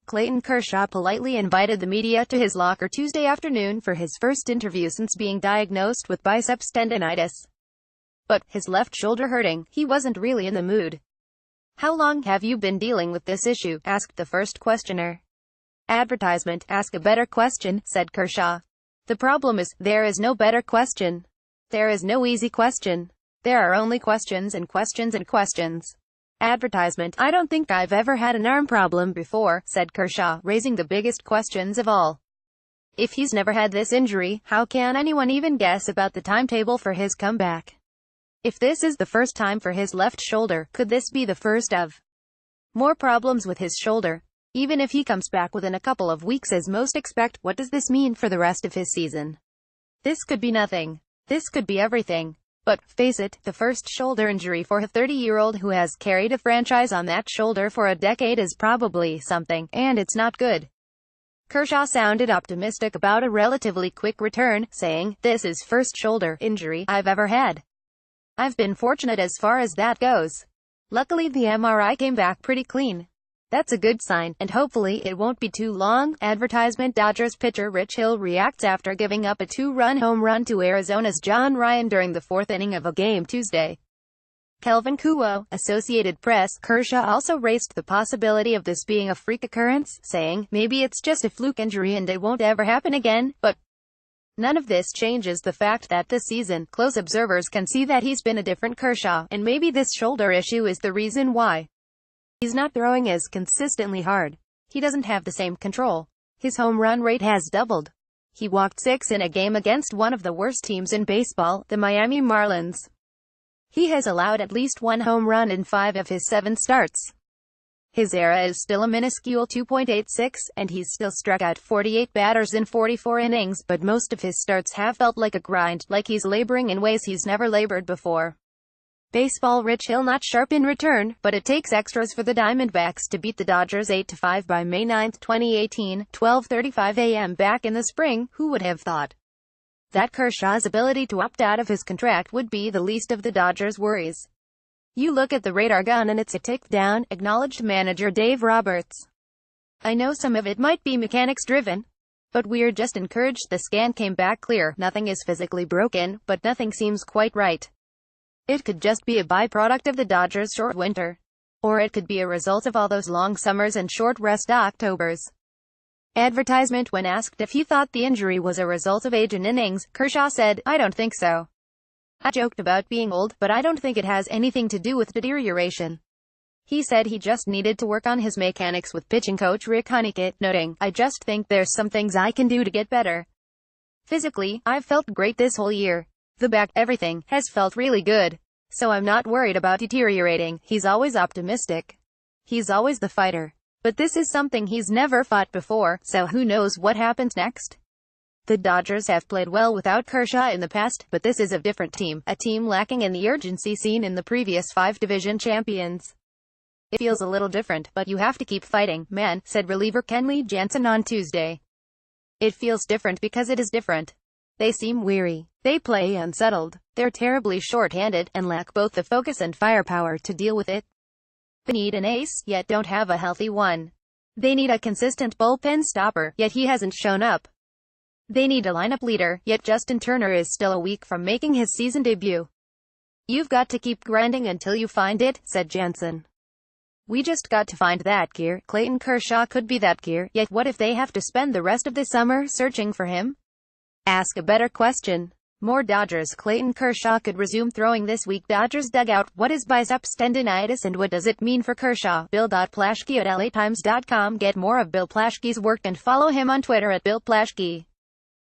Clayton Kershaw politely invited the media to his locker Tuesday afternoon for his first interview since being diagnosed with biceps tendonitis. But, his left shoulder hurting, he wasn't really in the mood. "How long have you been dealing with this issue?" asked the first questioner. Advertisement, "Ask a better question," said Kershaw. "The problem is, there is no better question. There is no easy question. There are only questions and questions and questions." Advertisement, "I don't think I've ever had an arm problem before," said Kershaw, raising the biggest questions of all. If he's never had this injury, how can anyone even guess about the timetable for his comeback? If this is the first time for his left shoulder, could this be the first of more problems with his shoulder? Even if he comes back within a couple of weeks as most expect, what does this mean for the rest of his season? This could be nothing. This could be everything. But, face it, the first shoulder injury for a 30-year-old who has carried a franchise on that shoulder for a decade is probably something, and it's not good. Kershaw sounded optimistic about a relatively quick return, saying, "This is first shoulder injury I've ever had. I've been fortunate as far as that goes. Luckily the MRI came back pretty clean. That's a good sign, and hopefully it won't be too long." Advertisement, Dodgers pitcher Rich Hill reacts after giving up a 2-run home run to Arizona's John Ryan during the fourth inning of a game Tuesday. Kelvin Kuo, Associated Press. Kershaw also raised the possibility of this being a freak occurrence, saying, "Maybe it's just a fluke injury and it won't ever happen again, but none of this changes the fact that this season, close observers can see that he's been a different Kershaw, and maybe this shoulder issue is the reason why he's not throwing as consistently hard. He doesn't have the same control. His home run rate has doubled. He walked 6 in a game against one of the worst teams in baseball, the Miami Marlins. He has allowed at least 1 home run in 5 of his 7 starts. His ERA is still a minuscule 2.86, and he's still struck out 48 batters in 44 innings, but most of his starts have felt like a grind, like he's laboring in ways he's never labored before." Baseball, Rich Hill not sharp in return, but it takes extras for the Diamondbacks to beat the Dodgers 8-5 by May 9, 2018, 12:35 a.m. Back in the spring, who would have thought that Kershaw's ability to opt out of his contract would be the least of the Dodgers' worries? "You look at the radar gun and it's a tick down," acknowledged manager Dave Roberts. "I know some of it might be mechanics-driven, but we're just encouraged the scan came back clear. Nothing is physically broken, but nothing seems quite right. It could just be a byproduct of the Dodgers' short winter. Or it could be a result of all those long summers and short rest Octobers." Advertisement, when asked if he thought the injury was a result of age and innings, Kershaw said, "I don't think so. I joked about being old, but I don't think it has anything to do with deterioration." He said he just needed to work on his mechanics with pitching coach Rick Honeycutt, noting, "I just think there's some things I can do to get better. Physically, I've felt great this whole year. The back, everything, has felt really good. So I'm not worried about deteriorating." He's always optimistic. He's always the fighter. But this is something he's never fought before, so who knows what happens next? The Dodgers have played well without Kershaw in the past, but this is a different team, a team lacking in the urgency seen in the previous 5 division champions. "It feels a little different, but you have to keep fighting, man," said reliever Kenley Jansen on Tuesday. "It feels different because it is different. They seem weary. They play unsettled. They're terribly short-handed, and lack both the focus and firepower to deal with it. They need an ace, yet don't have a healthy one. They need a consistent bullpen stopper, yet he hasn't shown up. They need a lineup leader, yet Justin Turner is still a week from making his season debut. You've got to keep grinding until you find it," said Jansen. "We just got to find that gear." Clayton Kershaw could be that gear, yet what if they have to spend the rest of the summer searching for him? Ask a better question. More Dodgers. Clayton Kershaw could resume throwing this week. Dodgers dugout. What is biceps tendonitis and what does it mean for Kershaw? Bill.Plaschke at LATimes.com. Get more of Bill Plaschke's work and follow him on Twitter at Bill Plaschke.